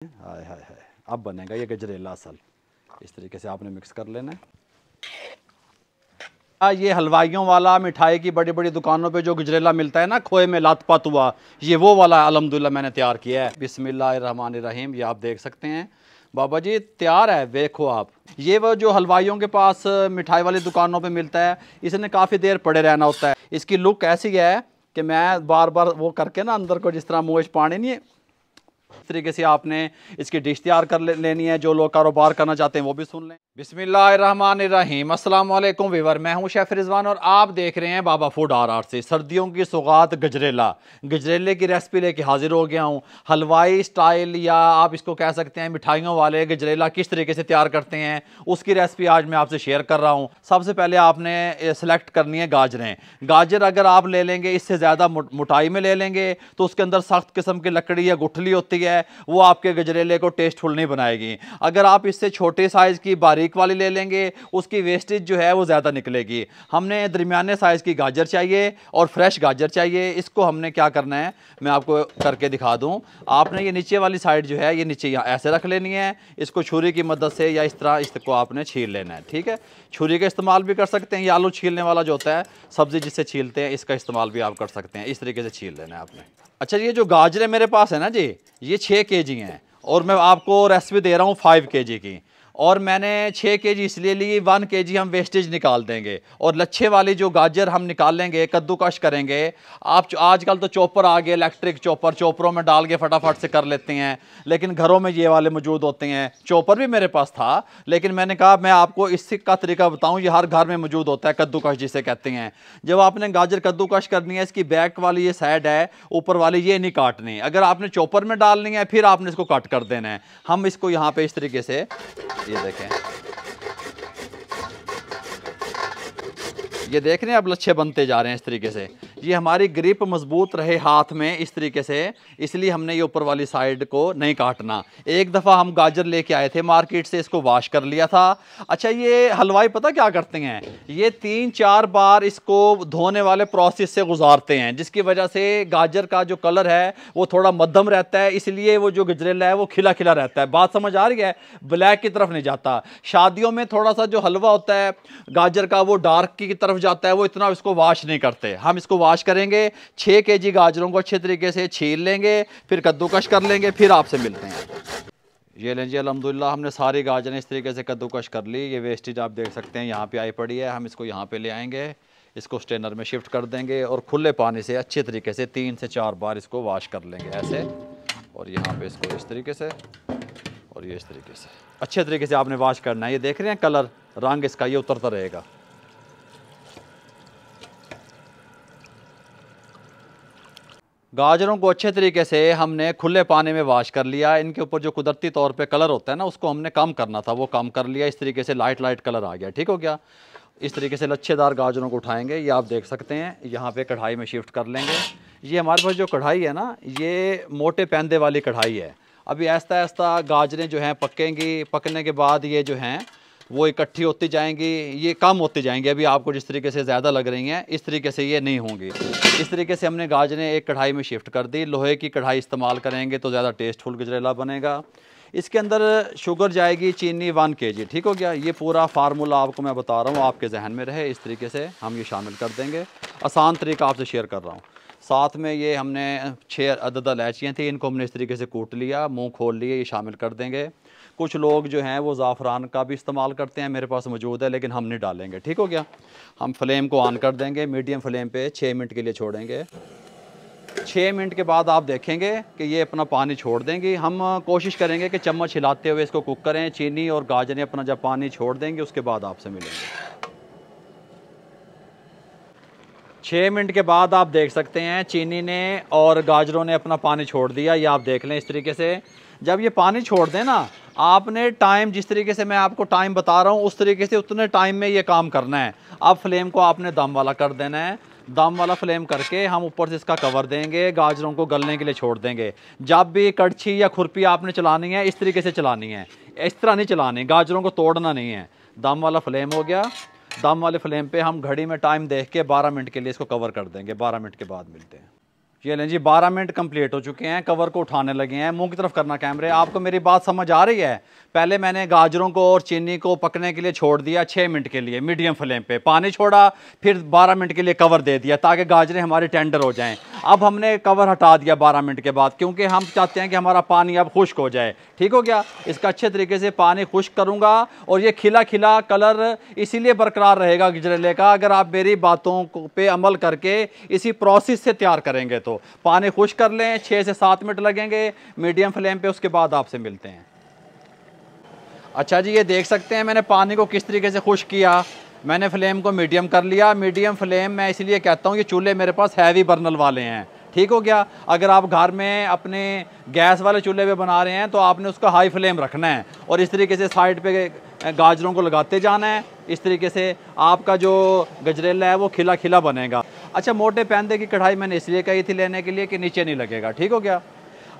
हाय हाय हाय, अब बनेगा ये गजरेला असल। इस तरीके से आपने मिक्स कर लेना है। ये हलवाइयों वाला मिठाई की बड़ी बड़ी दुकानों पे जो गजरेला मिलता है ना, खोए में लातपात हुआ, ये वो वाला अल्हम्दुलिल्लाह मैंने तैयार किया है। बिस्मिल्लाहिर्रहमानिर्रहीम। ये आप देख सकते हैं बाबा जी तैयार है, देखो आप। ये वो जो हलवाइयों के पास मिठाई वाली दुकानों पे मिलता है, इसने काफ़ी देर पड़े रहना होता है। इसकी लुक ऐसी है कि मैं बार बार वो करके ना अंदर को जिस तरह मुँह पानी नहीं है, इस तरीके से आपने इसकी डिश तैयार कर लेनी है। जो लोग कारोबार करना चाहते हैं वो भी सुन लें। बिस्मिल्लाहिर्रहमानिर्रहीम। अस्सलाम वालेकुम वीवर, मैं हूं शेफ रिजवान और आप देख रहे हैं बाबा फूड RR से सर्दियों की सौगात गजरेला। गजरेले की रेसिपी लेके हाजिर हो गया हूं। हलवाई स्टाइल या आप इसको कह सकते हैं मिठाइयों वाले गजरेला किस तरीके से तैयार करते हैं, उसकी रेसिपी आज मैं आपसे शेयर कर रहा हूं। सबसे पहले आपने सेलेक्ट करनी है गाजरें। गाजर अगर आप ले लेंगे, इससे ज़्यादा मोटाई में ले लेंगे तो उसके अंदर सख्त किस्म की लकड़ी या गुठली होती है, वो आपके गजरेले को टेस्टफुल नहीं बनाएगी। अगर आप इससे छोटे साइज़ की बारीक वाली ले लेंगे, उसकी वेस्टेज जो है वो ज़्यादा निकलेगी। हमने दरमियाने साइज़ की गाजर चाहिए और फ्रेश गाजर चाहिए। इसको हमने क्या करना है मैं आपको करके दिखा दूं। आपने ये नीचे वाली साइड जो है ये नीचे यहाँ ऐसे रख लेनी है। इसको छुरी की मदद से या इस तरह इसको आपने छील लेना है। ठीक है, छुरी का इस्तेमाल भी कर सकते हैं या आलू छीलने वाला जो होता है सब्ज़ी जिससे छीलते हैं, इसका इस्तेमाल भी आप कर सकते हैं। इस तरीके से छील लेना है आपने। अच्छा, ये जो गाजरें मेरे पास है ना जी, ये 6 kg हैं और मैं आपको रेसिपी दे रहा हूँ 5 kg की। और मैंने 6 kg इसलिए ली, 1 kg हम वेस्टेज निकाल देंगे और लच्छे वाली जो गाजर हम निकाल लेंगे, कद्दूकश करेंगे। आप आजकल तो चॉपर आ गए, इलेक्ट्रिक चॉपर, चॉपरों में डाल के फटाफट से कर लेते हैं, लेकिन घरों में ये वाले मौजूद होते हैं। चॉपर भी मेरे पास था, लेकिन मैंने कहा मैं आपको इसका तरीका बताऊँ, ये हर घर में मौजूद होता है, कद्दूकश जिसे कहते हैं। जब आपने गाजर कद्दूकश करनी है, इसकी बैक वाली ये साइड है, ऊपर वाली ये नहीं काटनी। अगर आपने चॉपर में डालनी है फिर आपने इसको कट कर देना है। हम इसको यहाँ पे इस तरीके से, ये देखें, ये देख रहे हैं अब लच्छे बनते जा रहे हैं इस तरीके से। ये हमारी ग्रिप मजबूत रहे हाथ में इस तरीके से, इसलिए हमने ये ऊपर वाली साइड को नहीं काटना। एक दफ़ा हम गाजर लेके आए थे मार्केट से, इसको वॉश कर लिया था। अच्छा, ये हलवाई पता क्या करते हैं, ये 3-4 बार इसको धोने वाले प्रोसेस से गुजारते हैं, जिसकी वजह से गाजर का जो कलर है वो थोड़ा मध्यम रहता है, इसलिए वो जो गजरेला है वो खिला खिला रहता है। बात समझ आ रही है, ब्लैक की तरफ नहीं जाता। शादियों में थोड़ा सा जो हलवा होता है गाजर का वो डार्क की तरफ जाता है, वो इतना इसको वॉश नहीं करते। हम इसको वॉश करेंगे। 6 kg गाजरों को अच्छे तरीके से छील लेंगे, फिर कद्दूकश कर लेंगे, फिर आपसे मिलते हैं। ये लें जी, अल्हम्दुलिल्लाह हमने सारी गाजरें इस तरीके से कद्दूकश कर ली। ये वेस्टेज आप देख सकते हैं यहाँ पे आई पड़ी है। हम इसको यहाँ पे ले आएंगे, इसको स्ट्रेनर में शिफ्ट कर देंगे और खुले पानी से अच्छे तरीके से 3 से 4 बार इसको वॉश कर लेंगे ऐसे। और यहाँ पे इसको इस तरीके से और ये इस तरीके से अच्छे तरीके से आपने वॉश करना है। ये देख रहे हैं कलर, रंग इसका ये उतरता रहेगा। गाजरों को अच्छे तरीके से हमने खुले पानी में वॉश कर लिया। इनके ऊपर जो कुदरती तौर पे कलर होता है ना, उसको हमने कम करना था, वो कम कर लिया। इस तरीके से लाइट लाइट कलर आ गया। ठीक हो गया। इस तरीके से लच्छेदार गाजरों को उठाएंगे, ये आप देख सकते हैं, यहाँ पे कढ़ाई में शिफ्ट कर लेंगे। ये हमारे पास जो कढ़ाई है ना, ये मोटे पैंदे वाली कढ़ाई है। अभी आहिस्ता आहिस्ता गाजरें जो हैं पकेंगी, पकने के बाद ये जो हैं वो इकट्ठी होती जाएंगी, ये कम होती जाएंगी। अभी आपको जिस तरीके से ज़्यादा लग रही हैं, इस तरीके से ये नहीं होंगी। इस तरीके से हमने गाजरें एक कढ़ाई में शिफ्ट कर दी। लोहे की कढ़ाई इस्तेमाल करेंगे तो ज़्यादा टेस्टफुल गजरेला बनेगा। इसके अंदर शुगर जाएगी, चीनी 1 kg। ठीक हो गया। ये पूरा फार्मूला आपको मैं बता रहा हूँ, आपके जहन में रहे। इस तरीके से हम ये शामिल कर देंगे। आसान तरीका आपसे शेयर कर रहा हूँ। साथ में ये हमने 6 अदद इलायचियाँ थी, इनको हमने इस तरीके से कूट लिया, मुँह खोल लिए, ये शामिल कर देंगे। कुछ लोग जो हैं वो ज़ाफ़रान का भी इस्तेमाल करते हैं, मेरे पास मौजूद है, लेकिन हम नहीं डालेंगे। ठीक हो गया। हम फ्लेम को ऑन कर देंगे, मीडियम फ्लेम पे 6 मिनट के लिए छोड़ेंगे। 6 मिनट के बाद आप देखेंगे कि ये अपना पानी छोड़ देंगी। हम कोशिश करेंगे कि चम्मच हिलाते हुए इसको कुक करें। चीनी और गाजरें अपना जब पानी छोड़ देंगे उसके बाद आपसे मिलेंगे। 6 मिनट के बाद आप देख सकते हैं चीनी ने और गाजरों ने अपना पानी छोड़ दिया। ये आप देख लें इस तरीके से। जब ये पानी छोड़ दें ना, आपने टाइम जिस तरीके से मैं आपको टाइम बता रहा हूँ उस तरीके से उतने टाइम में ये काम करना है। अब फ्लेम को आपने दम वाला कर देना है। दम वाला फ्लेम करके हम ऊपर से इसका कवर देंगे, गाजरों को गलने के लिए छोड़ देंगे। जब भी कड़छी या खुरपी आपने चलानी है इस तरीके से चलानी है, इस तरह नहीं चलानी, गाजरों को तोड़ना नहीं है। दम वाला फ्लेम हो गया। दम वाले फ्लेम पे हम घड़ी में टाइम देख के 12 मिनट के लिए इसको कवर कर देंगे। 12 मिनट के बाद मिलते हैं। ये लें जी 12 मिनट कंप्लीट हो चुके हैं, कवर को उठाने लगे हैं, मुंह की तरफ करना कैमरे। आपको मेरी बात समझ आ रही है? पहले मैंने गाजरों को और चीनी को पकने के लिए छोड़ दिया 6 मिनट के लिए मीडियम फ्लेम पे, पानी छोड़ा, फिर 12 मिनट के लिए कवर दे दिया ताकि गाजरें हमारी टेंडर हो जाएं। अब हमने कवर हटा दिया 12 मिनट के बाद, क्योंकि हम चाहते हैं कि हमारा पानी अब खुश्क हो जाए। ठीक हो गया? इसका अच्छे तरीके से पानी खुश्क करूँगा और ये खिला खिला कलर इसीलिए बरकरार रहेगा गजरेले का, अगर आप मेरी बातों पे अमल करके इसी प्रोसेस से तैयार करेंगे। तो पानी खुश्क कर लें, 6 से 7 मिनट लगेंगे मीडियम फ्लेम पे, उसके बाद आपसे मिलते हैं। अच्छा जी, ये देख सकते हैं मैंने पानी को किस तरीके से खुश्क किया। मैंने फ्लेम को मीडियम कर लिया। मीडियम फ्लेम मैं इसलिए कहता हूँ ये चूल्हे मेरे पास हैवी बर्नल वाले हैं। ठीक हो गया? अगर आप घर में अपने गैस वाले चूल्हे पे बना रहे हैं तो आपने उसका हाई फ्लेम रखना है और इस तरीके से साइड पे गाजरों को लगाते जाना है। इस तरीके से आपका जो गजरेला है वो खिला खिला बनेगा। अच्छा, मोटे पैंदे की कढ़ाई मैंने इसलिए कही थी लेने के लिए कि नीचे नहीं लगेगा। ठीक हो गया?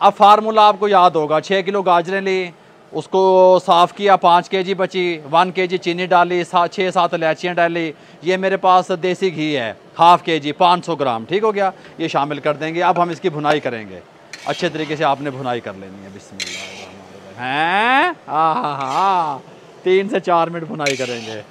अब फार्मूला आपको याद होगा, 6 किलो गाजरें ली, उसको साफ़ किया, 5 केजी बची, 1 केजी चीनी डाली, 6-7 इलायचियाँ डाली। ये मेरे पास देसी घी है, हाफ़ केजी 500 ग्राम। ठीक हो गया? ये शामिल कर देंगे। अब हम इसकी भुनाई करेंगे, अच्छे तरीके से आपने भुनाई कर लेनी है। बिस्मिल्लाह हैं, हाँ 3 से 4 मिनट भुनाई करेंगे।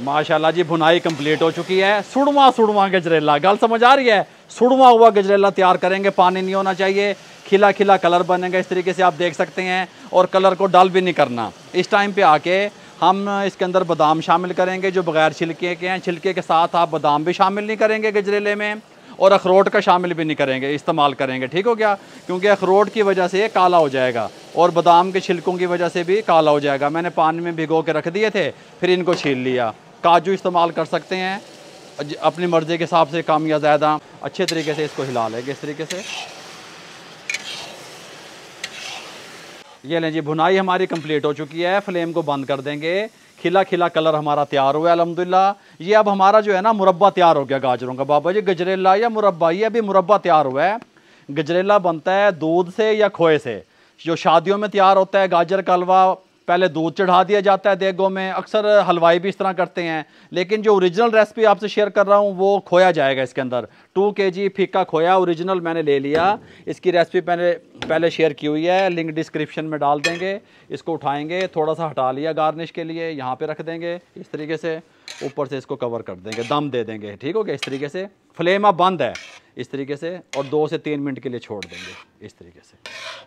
माशाल्लाह जी, भुनाई कंप्लीट हो चुकी है। सुड़वा गजरेला, गल समझ आ रही है? सुड़वा हुआ गजरेला तैयार करेंगे, पानी नहीं होना चाहिए, खिला खिला कलर बनेगा इस तरीके से आप देख सकते हैं। और कलर को डल भी नहीं करना। इस टाइम पे आके हम इसके अंदर बादाम शामिल करेंगे जो बगैर छिलके के हैं। छिलके के साथ आप बादाम भी शामिल नहीं करेंगे गजरेले में, और अखरोट का शामिल भी नहीं करेंगे, इस्तेमाल करेंगे। ठीक हो गया? क्योंकि अखरोट की वजह से ये काला हो जाएगा और बादाम के छिलकों की वजह से भी काला हो जाएगा। मैंने पानी में भिगो के रख दिए थे, फिर इनको छील लिया। काजू इस्तेमाल कर सकते हैं अपनी मर्ज़ी के हिसाब से, कम या ज़्यादा। अच्छे तरीके से इसको हिला लेंगे इस तरीके से। ये लें जी, भुनाई हमारी कंप्लीट हो चुकी है। फ्लेम को बंद कर देंगे। खिला खिला कलर हमारा तैयार हुआ है अल्हम्दुलिल्लाह। ये अब हमारा जो है ना मुरब्बा तैयार हो गया गाजरों का। बाबा जी, गजरेला या मुरब्बा? ये अभी मुरब्बा तैयार हुआ है। गजरेला बनता है दूध से या खोए से। जो शादियों में तैयार होता है गाजर का हलवा, पहले दूध चढ़ा दिया जाता है देगों में, अक्सर हलवाई भी इस तरह करते हैं। लेकिन जो ओरिजिनल रेसिपी आपसे शेयर कर रहा हूँ वो खोया जाएगा इसके अंदर। 2 केजी फीका खोया ओरिजिनल मैंने ले लिया। इसकी रेसिपी पहले शेयर की हुई है, लिंक डिस्क्रिप्शन में डाल देंगे। इसको उठाएंगे, थोड़ा सा हटा लिया गार्निश के लिए, यहाँ पे रख देंगे इस तरीके से। ऊपर से इसको कवर कर देंगे, दम दे देंगे। ठीक हो गया? इस तरीके से फ्लेम अब बंद है इस तरीके से, और 2 से 3 मिनट के लिए छोड़ देंगे इस तरीके से।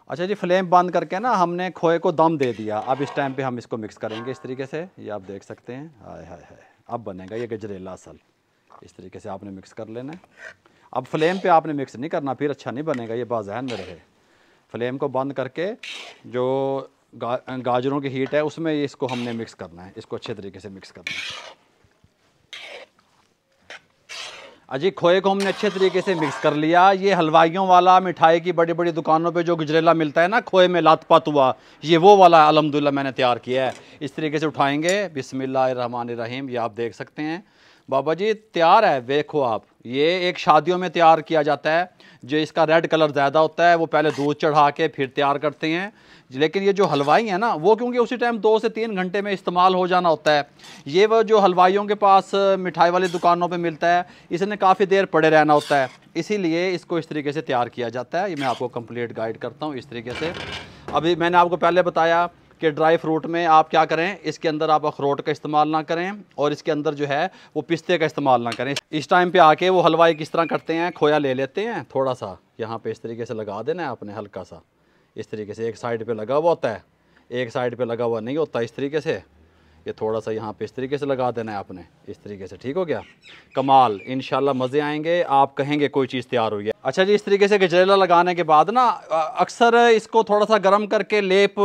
अच्छा जी, फ्लेम बंद करके ना हमने खोए को दम दे दिया। अब इस टाइम पे हम इसको मिक्स करेंगे इस तरीके से। ये आप देख सकते हैं, हाय हाय हाय, अब बनेगा ये गजरेला असल। इस तरीके से आपने मिक्स कर लेना है। अब फ्लेम पे आपने मिक्स नहीं करना, फिर अच्छा नहीं बनेगा, ये बात ज़हन में रहे। फ्लेम को बंद करके जो गाजरों की हीट है उसमें इसको हमने मिक्स करना है, इसको अच्छे तरीके से मिक्स करना है। अजी, खोए को हमने अच्छे तरीके से मिक्स कर लिया। ये हलवाइयों वाला मिठाई की बड़ी बड़ी दुकानों पे जो गजरेला मिलता है ना खोए में लात-पात हुआ, ये वो वाला अल्हम्दुलिल्लाह मैंने तैयार किया है। इस तरीके से उठाएंगे, बिस्मिल्लाहिर्रहमानिर्रहीम। ये आप देख सकते हैं बाबा जी तैयार है। देखो आप, ये एक शादियों में तैयार किया जाता है। जो इसका रेड कलर ज़्यादा होता है वो पहले दूध चढ़ा के फिर तैयार करते हैं। लेकिन ये जो हलवाई हैं ना, वो क्योंकि उसी टाइम 2 से 3 घंटे में इस्तेमाल हो जाना होता है। ये वो जो हलवाइयों के पास मिठाई वाली दुकानों पे मिलता है, इसने काफ़ी देर पड़े रहना होता है, इसीलिए इसको इस तरीके से तैयार किया जाता है। ये मैं आपको कंप्लीट गाइड करता हूँ इस तरीके से। अभी मैंने आपको पहले बताया कि ड्राई फ्रूट में आप क्या करें, इसके अंदर आप अखरोट का इस्तेमाल ना करें और इसके अंदर जो है वो पिस्ते का इस्तेमाल ना करें। इस टाइम पे आके वो हलवाई किस तरह करते हैं, खोया ले लेते हैं, थोड़ा सा यहाँ पे इस तरीके से लगा देना है आपने, हल्का सा इस तरीके से। एक साइड पे लगा हुआ होता है, एक साइड पे लगा हुआ नहीं होता। इस तरीके से ये थोड़ा सा यहाँ पे इस तरीके से लगा देना है आपने, इस तरीके से। ठीक हो गया? कमाल, इंशाल्लाह मज़े आएंगे, आप कहेंगे कोई चीज़ तैयार हुई है। अच्छा जी, इस तरीके से गजरेला लगाने के बाद ना अक्सर इसको थोड़ा सा गर्म करके लेप,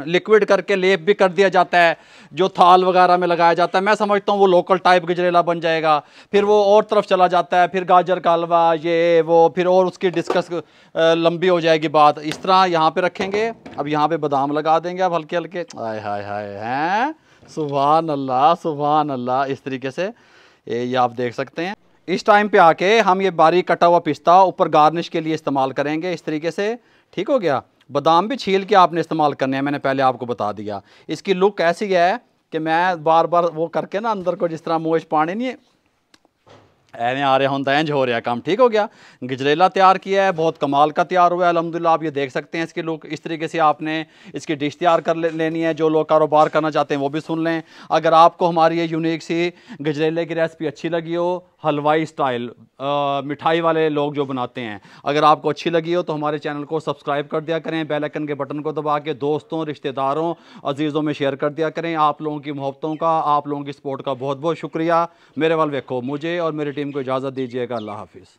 लिक्विड करके लेप भी कर दिया जाता है, जो थाल वगैरह में लगाया जाता है। मैं समझता हूँ वो लोकल टाइप गजरेला बन जाएगा। फिर वो और तरफ चला जाता है, फिर गाजर का हलवा ये वो, फिर और उसकी डिस्कस लंबी हो जाएगी बात। इस तरह यहाँ पे रखेंगे। अब यहाँ पे बादाम लगा देंगे अब हल्के हल्के। हाय हाय हाय हैं, सुभान अल्लाह सुभान अल्लाह। इस तरीके से ये आप देख सकते हैं। इस टाइम पे आके हम ये बारीक कटा हुआ पिस्ता ऊपर गार्निश के लिए इस्तेमाल करेंगे इस तरीके से। ठीक हो गया? बादाम भी छील के आपने इस्तेमाल करने हैं, मैंने पहले आपको बता दिया। इसकी लुक ऐसी है कि मैं बार बार वो करके ना अंदर को जिस तरह मुँह 'च पानी नहीं ਐਵੇਂ ਆ ਰਿਹਾ ਹੁੰਦਾ इंज हो रहा काम ठीक हो गया। गजरेला तैयार किया है, बहुत कमाल का तैयार हुआ है अल्हम्दुलिल्लाह। आप ये देख सकते हैं इसके लोग इस तरीके से आपने इसकी डिश तैयार कर लेनी है। जो लोग कारोबार करना चाहते हैं वो भी सुन लें। अगर आपको हमारी ये यूनिक सी गजरेले की रेसिपी अच्छी लगी हो, हलवाई स्टाइल मिठाई वाले लोग जो बनाते हैं, अगर आपको अच्छी लगी हो तो हमारे चैनल को सब्सक्राइब कर दिया करें, बेल आइकन के बटन को दबा के दोस्तों, रिश्तेदारों, अजीज़ों में शेयर कर दिया करें। आप लोगों की मोहब्बतों का, आप लोगों की सपोर्ट का बहुत बहुत शुक्रिया। मेरे वाल वेखो, मुझे और मेरी टीम को इजाज़त दीजिएगा। अल्लाह हाफिज़।